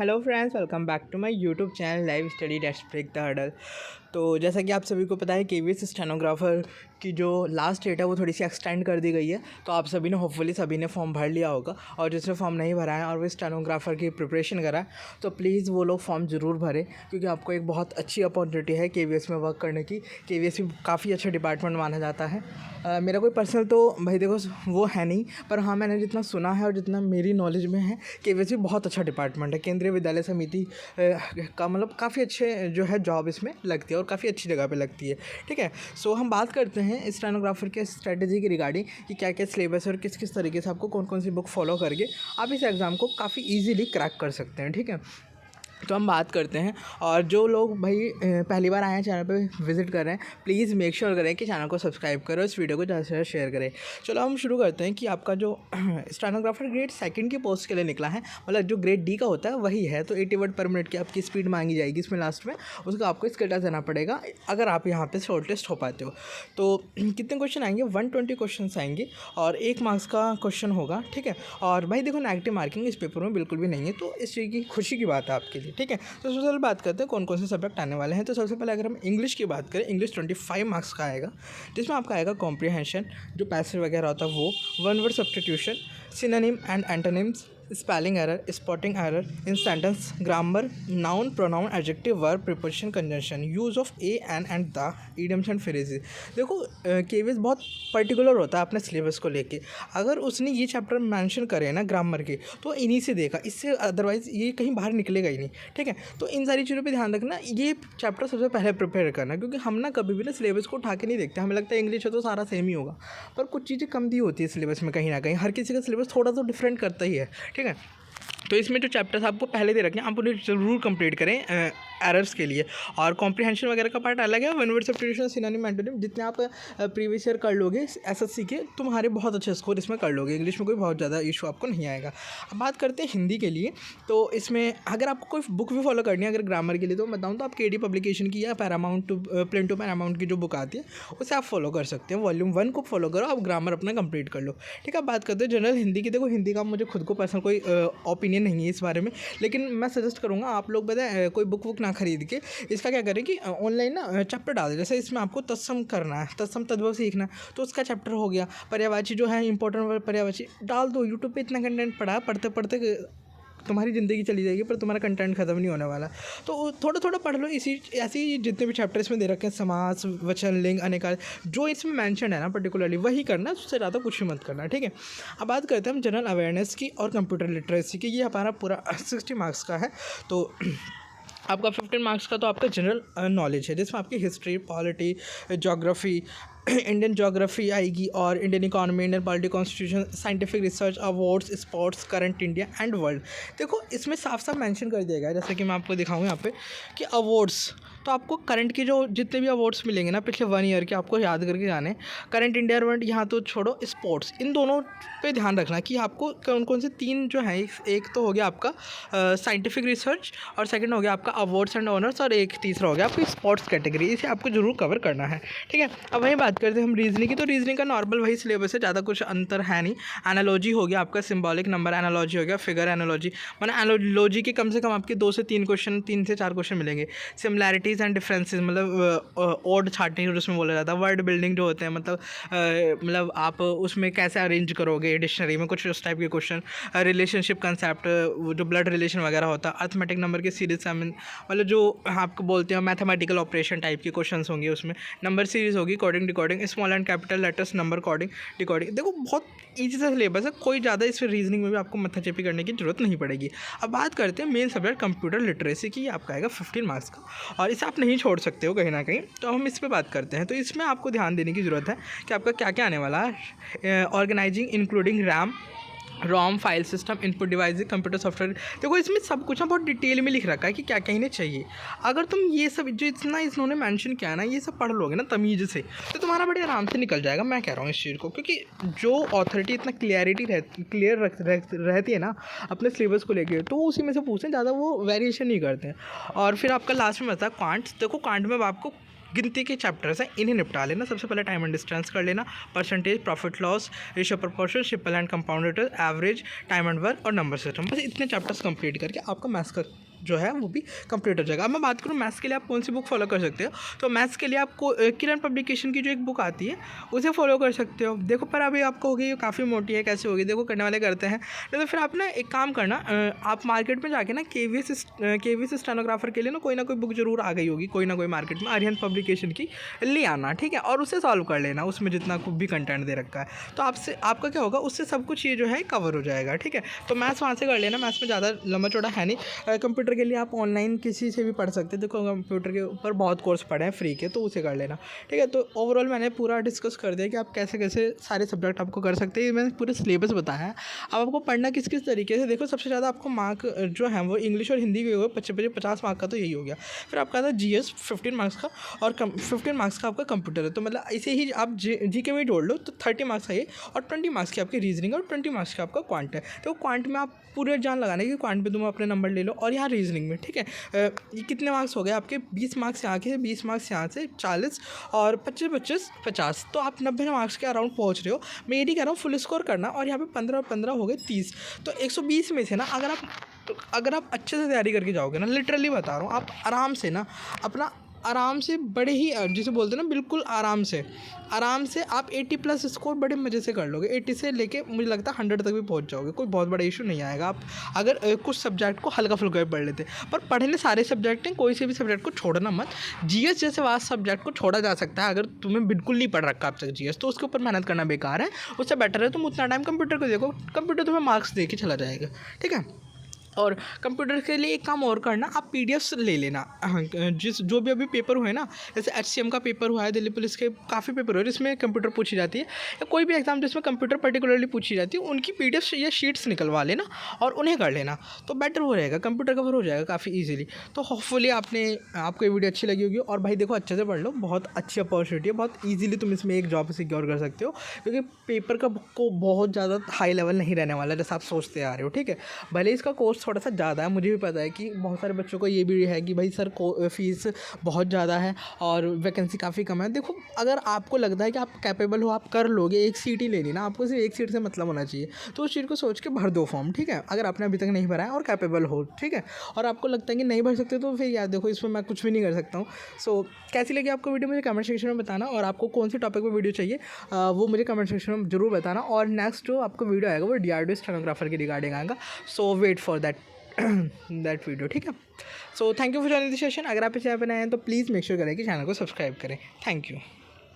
Hello friends, welcome back to my YouTube channel live study dash break the hurdle. तो जैसा कि आप सभी को पता है केवीएस स्टेनोग्राफर की जो लास्ट डेट है वो थोड़ी सी एक्सटेंड कर दी गई है। तो आप सभी ने होपफुली सभी ने फॉर्म भर लिया होगा, और जिसने फॉर्म नहीं भरा है और वो स्टेनोग्राफर की प्रिपरेशन करा है तो प्लीज़ वो लोग फॉर्म ज़रूर भरें, क्योंकि आपको एक बहुत अच्छी अपॉर्चुनिटी है केवीएस में वर्क करने की। केवीएस भी काफ़ी अच्छा डिपार्टमेंट माना जाता है। मेरा कोई पर्सनल तो भाई देखो वो है नहीं, पर हाँ मैंने जितना सुना है और जितना मेरी नॉलेज में है, केवीएस भी बहुत अच्छा डिपार्टमेंट है। केंद्रीय विद्यालय समिति का मतलब काफ़ी अच्छे जो है जॉब इसमें लगती है और काफ़ी अच्छी जगह पे लगती है। ठीक है, सो हम बात करते हैं स्टेनोग्राफर के स्ट्रेटजी की रिगार्डिंग कि क्या क्या सिलेबस और किस किस तरीके से आपको कौन कौन सी बुक फॉलो करके आप इस एग्ज़ाम को काफ़ी ईजिली क्रैक कर सकते हैं। ठीक है, तो हम बात करते हैं। और जो लोग भाई पहली बार आए हैं चैनल पे विजिट कर रहे हैं, प्लीज़ मेक श्योर करें कि चैनल को सब्सक्राइब करें और इस वीडियो को ज़्यादा से ज़्यादा शेयर करें। चलो हम शुरू करते हैं कि आपका जो स्टेनोग्राफर ग्रेड सेकंड की पोस्ट के लिए निकला है, मतलब जो ग्रेड डी का होता है वही है। तो 80 वर्ड पर मिनट की आपकी स्पीड मांगी जाएगी इसमें लास्ट में, उसका आपको स्केटा देना पड़ेगा अगर आप यहाँ पर शॉर्ट लिस्ट हो पाते हो। तो कितने क्वेश्चन आएंगे? 120 क्वेश्चन आएंगे और 1 मार्क्स का क्वेश्चन होगा। ठीक है, और भाई देखो नेगेटिव मार्किंग इस पेपर में बिल्कुल भी नहीं है, तो इस चीज़ की खुशी की बात है आपके लिए। ठीक है, तो सबसे पहले बात करते हैं कौन कौन से सब्जेक्ट आने वाले हैं। तो सबसे पहले अगर हम इंग्लिश की बात करें, इंग्लिश 25 मार्क्स का आएगा, जिसमें आपका आएगा कॉम्प्रिहेंशन, जो पैसिव वगैरह होता है वो, one word substitution, synonym and antonyms, spelling error, spotting error in sentence, grammar, noun, pronoun, adjective, verb, preposition, conjunction, use of A and the, idioms and phrases. देखो केवीएस बहुत पर्टिकुलर होता है अपने सिलेबस को लेके। अगर उसने ये चैप्टर मेंशन करे ना ग्रामर के, तो इन्हीं से देखा, इससे अदरवाइज ये कहीं बाहर निकलेगा ही नहीं। ठीक है, तो इन सारी चीज़ों पे ध्यान रखना, ये चैप्टर सबसे पहले प्रिपेयर करना, क्योंकि हम ना कभी भी ना सिलेबस को उठा के नहीं देखते। हमें लगता है इंग्लिश है तो सारा सेम ही होगा, पर कुछ चीज़ें कम दी होती है सिलेबस में कहीं ना कहीं। हर किसी का सिलेबस थोड़ा तो डिफरेंट करता ही है। ठीक है, तो इसमें जो चैप्टर्स आपको पहले दे रखे हैं आप उन्हें ज़रूर कंप्लीट करें एरर्स के लिए। और कॉम्प्रिहेंशन वगैरह का पार्ट अलग है। One word substitution, synonym, antonym, जितने आप प्रीवियस ईयर कर लोगे एसएससी के, तुम्हारे बहुत अच्छे स्कोर इसमें कर लोगे। इंग्लिश में कोई बहुत ज़्यादा इशू आपको नहीं आएगा। अब बात करते हैं हिंदी के लिए। तो इसमें अगर आपको कोई बुक भी फॉलो करनी है अगर ग्रामर के लिए, तो मैं बताऊँ तो आप केडी पब्लिकेशन की या पैरामाउंट प्लेन टू पैरामाउंट की जो बुक आती है उसे आप फॉलो कर सकते हैं। वॉल्यूम 1 को फॉलो करो, आप ग्रामर अपना कंप्लीट कर लो। ठीक है, बात करते हैं जनरल हिंदी की। देखो हिंदी का मुझे खुद को पर्सनल कोई ओपिनियन नहीं है इस बारे में, लेकिन मैं सजेस्ट करूँगा आप लोग बताएं कोई बुक वुक ना खरीद के इसका क्या करें कि ऑनलाइन ना चैप्टर डाल दें। जैसे इसमें आपको तत्सम करना है, तत्सम तद्भव सीखना है, तो उसका चैप्टर हो गया। पर्यायवाची जो है इंपॉर्टेंट पर्यायवाची डाल दो। यूट्यूब पे इतना कंटेंट पड़ा है, पढ़ते पढ़ते तुम्हारी ज़िंदगी चली जाएगी पर तुम्हारा कंटेंट खत्म नहीं होने वाला। तो थोड़ा थोड़ा पढ़ लो। इसी ऐसे ही जितने भी चैप्टर इसमें दे रखे हैं, समास, वचन, लिंग, अनेकाल, जो इसमें मेंशन है ना पर्टिकुलरली वही करना, उससे ज़्यादा कुछ मत करना। ठीक है, अब बात करते हैं हम जनरल अवेयरनेस की और कंप्यूटर लिटरेसी की। ये हमारा पूरा 60 मार्क्स का है। तो आपका 15 मार्क्स का तो आपका जनरल नॉलेज है, जिसमें आपकी history, polity, geography, Indian geography आएगी, और Indian economy, Indian polity, constitution, scientific research, awards, sports, current India and world. देखो इसमें साफ साफ मेंशन कर दिया गया है, जैसे कि मैं आपको दिखाऊँ यहाँ पे कि अवार्ड्स, तो आपको करंट के जो जितने भी अवार्ड्स मिलेंगे ना पिछले 1 ईयर के, आपको याद करके जाने। करंट इंडिया वर्ल्ड यहाँ तो छोड़ो, स्पोर्ट्स, इन दोनों पे ध्यान रखना कि आपको कौन कौन से 3 जो हैं। एक तो हो गया आपका साइंटिफिक रिसर्च, और सेकंड हो गया आपका अवार्ड्स एंड ऑनर्स, और एक तीसरा हो गया आपकी स्पोर्ट्स कैटेगरी। इसे आपको जरूर कवर करना है। ठीक है, अब वही बात करते हैं हम रीजनिंग की। तो रीजनिंग का नॉर्मल वही सिलेबस है, ज़्यादा कुछ अंतर है नहीं। एनालॉजी हो गया आपका, सिंबॉलिक नंबर एनालॉजी हो गया, फिगर एनालॉजी, मतलब एनालॉजी के कम से कम आपके 2 से 3 क्वेश्चन, 3 से 4 क्वेश्चन मिलेंगे। सिमिलैरिटीज़ एंड डिफरेंसेस, मतलब ऑड छाटनी उसमें बोला जाता है। वर्ड बिल्डिंग जो होते हैं, मतलब आप उसमें कैसे अरेंज करोगे डिक्शनरी में, कुछ उस टाइप के क्वेश्चन। रिलेशनशिप कंसेप्ट, जो ब्लड रिलेशन वगैरह होता है। अर्थमेटिक नंबर के सीरीज, मतलब जो आपको बोलते हैं मैथमेटिकल ऑपरेशन टाइप के क्वेश्चन होंगे उसमें। नंबर सीरीज होगी, coding decoding, small and capital letters, number coding, decoding. देखो बहुत ईजी सा सिलेबस है, कोई ज़्यादा इस रीजनिंग में भी आपको मत्थाचेपी करने की जरूरत नहीं पड़ेगी। अब बात करते हैं मेन सब्जेक्ट कंप्यूटर लिटरेसी की। आपका आएगा 15 मार्क्स का, और इसे आप नहीं छोड़ सकते हो कहीं ना कहीं। तो हम इस पर बात करते हैं। तो इसमें आपको ध्यान देने की ज़रूरत है कि आपका क्या क्या आने वाला है। Organising including RAM, ROM, file system, input device, computer software. देखो इसमें सब कुछ ना बहुत डिटेल में लिख रखा है कि क्या क्या इन्हें चाहिए। अगर तुम ये सब जो इतना इन्होंने मेंशन किया ना, ये सब पढ़ लोगे ना तमीज़ से, तो तुम्हारा बड़े आराम से निकल जाएगा। मैं कह रहा हूँ इस चीज़ को, क्योंकि जो ऑथोरिटी इतना क्लियर रहती है ना अपने सिलेबस को लेकर, तो उसी में से पूछते हैं, ज़्यादा वो वेरिएशन नहीं करते हैं। और फिर आपका लास्ट में बता क्वांट्स। देखो क्वांट में आपको गिनती के चैप्टर्स हैं, इन्हें निपटा लेना। सबसे पहले टाइम एंड डिस्टेंस कर लेना, percentage, profit loss, ratio proportion, simple and compounded, average, time and work और नंबर सिस्टम। बस इतने चैप्टर्स कंप्लीट करके आपका मैथ्स का जो है वो भी कंप्लीट हो जाएगा। अब मैं बात करूँ मैथ्स के लिए आप कौन सी बुक फॉलो कर सकते हो, तो मैथ्स के लिए आपको किरण पब्लिकेशन की जो एक बुक आती है उसे फॉलो कर सकते हो। देखो पर अभी आपको होगी ये काफ़ी मोटी है, कैसे होगी, देखो करने वाले करते हैं। तो फिर आप ना एक काम करना, आप मार्केट में जाके ना केवीएस स्टेनोग्राफर के लिए ना कोई बुक जरूर आ गई होगी, कोई ना कोई मार्केट में, अरिहंत पब्लिकेशन की ले आना, ठीक है, और उसे सॉल्व कर लेना, उसमें जितना कुछ भी कंटेंट दे रखा है। तो आपसे आपका क्या होगा, उससे सब कुछ ये जो है कवर हो जाएगा, ठीक है। तो मैथ्स वहाँ से कर लेना, मैथ्स में ज़्यादा लंबा चौड़ा है नहीं। कंप्यूटर के लिए आप ऑनलाइन किसी से भी पढ़ सकते हैं, देखो कंप्यूटर के ऊपर बहुत कोर्स पढ़े हैं फ्री के, तो उसे कर लेना, ठीक है। तो ओवरऑल मैंने पूरा डिस्कस कर दिया कि आप कैसे कैसे सारे सब्जेक्ट आपको कर सकते हैं, मैंने पूरे सिलेबस बताया है। अब आपको पढ़ना किस किस तरीके से, देखो सबसे ज़्यादा आपको मार्क जो है वो इंग्लिश और हिंदी के हो गए 50 मार्क का, तो यही हो गया। फिर आपका था जीएस 15 मार्क्स का, और 15 मार्क्स का आपका कंप्यूटर है, तो मतलब इसे ही आप जी के में जोड़ लो तो 30 मार्क्स का ये, और 20 मार्क्स की आपकी रीजनिंग और 20 मार्क्स का आपका क्वांट है। तो क्वांट में आप पूरे जान लगाने कि क्वांट पे तुम अपने नंबर ले लो, और यहाँ रीजनिंग में, ठीक है। ये कितने मार्क्स हो गए आपके, 20 मार्क्स यहाँ के, 20 मार्क्स यहाँ से, 40 और 25 50, तो आप 90 मार्क्स के अराउंड पहुँच रहे हो। मैं ये नहीं कह रहा हूँ फुल स्कोर करना, और यहाँ पे 15 और 15 हो गए 30, तो 120 में से ना अगर आप अच्छे से तैयारी करके जाओगे ना, लिटरली बता रहा हूँ, आप आराम से ना अपना आराम से बड़े ही जिसे बोलते हैं ना बिल्कुल आराम से आप 80+ स्कोर बड़े मज़े से कर लोगे। 80 से लेके मुझे लगता है 100 तक भी पहुंच जाओगे, कोई बहुत बड़ा इशू नहीं आएगा। आप अगर कुछ सब्जेक्ट को हल्का फुल्का भी पढ़ लेते, पर पढ़ने सारे सब्जेक्ट हैं, कोई से भी सब्जेक्ट को छोड़ना मत। जीएस जैसे वास्ट सब्जेक्ट को छोड़ा जा सकता है, अगर तुम्हें बिल्कुल नहीं पढ़ रखा अब तक जीएस, तो उसके ऊपर मेहनत करना बेकार है। उससे बेटर है तुम उतना टाइम कंप्यूटर को देखो, कंप्यूटर तुम्हें मार्क्स दे के चला जाएगा, ठीक है। और कंप्यूटर के लिए एक काम और करना, आप पीडीएफ्स ले लेना, जो भी अभी पेपर हुए ना, जैसे एचसीएम का पेपर हुआ है, दिल्ली पुलिस के काफ़ी पेपर हुए जिसमें कंप्यूटर पूछी जाती है, या कोई भी एग्जाम जिसमें कंप्यूटर पर्टिकुलरली पूछी जाती है, उनकी पीडीएफ्स या शीट्स निकलवा लेना और उन्हें कर लेना, तो बेटर हो रहेगा, कंप्यूटर कवर हो जाएगा काफ़ी ईजिली। तो होपफुली आपको ये वीडियो अच्छी लगी होगी, और भाई देखो अच्छे से पढ़ लो, बहुत अच्छी अपॉर्चुनिटी है, बहुत ईजिली तुम इसमें एक जॉब सिक्योर कर सकते हो, क्योंकि पेपर का को बहुत ज़्यादा हाई लेवल नहीं रहने वाला जैसा आप सोचते आ रहे हो, ठीक है। भले इसका कोर्स थोड़ा सा ज़्यादा है, मुझे भी पता है कि बहुत सारे बच्चों को ये भी है कि भाई सर को फीस बहुत ज़्यादा है और वैकेंसी काफ़ी कम है। देखो अगर आपको लगता है कि आप कैपेबल हो, आप कर लोगे, एक सीट ही लेनी ना, आपको सिर्फ एक सीट से मतलब होना चाहिए, तो उस चीज़ को सोच के भर दो फॉर्म, ठीक है। अगर आपने अभी तक नहीं भरा है और कैपेबल हो, ठीक है, और आपको लगता है कि नहीं भर सकते, तो फिर यार देखो इसमें मैं कुछ भी नहीं कर सकता हूँ। सो कैसी लगी आपको वीडियो मुझे कमेंट सेक्शन में बताना, और आपको कौन सी टॉपिक पर वीडियो चाहिए वो मुझे कमेंट सेक्शन में जरूर बताना। और नेक्स्ट जो आपको वीडियो आएगा वो डीआरडीओ स्टेनोग्राफर के रिगार्डिंग आएगा, सो वेट फॉर दैट वीडियो, ठीक है। So thank you for joining the session. अगर आप इस चैनल पर नए हैं तो प्लीज़ मेक श्योर करें कि चैनल को सब्सक्राइब करें। Thank you.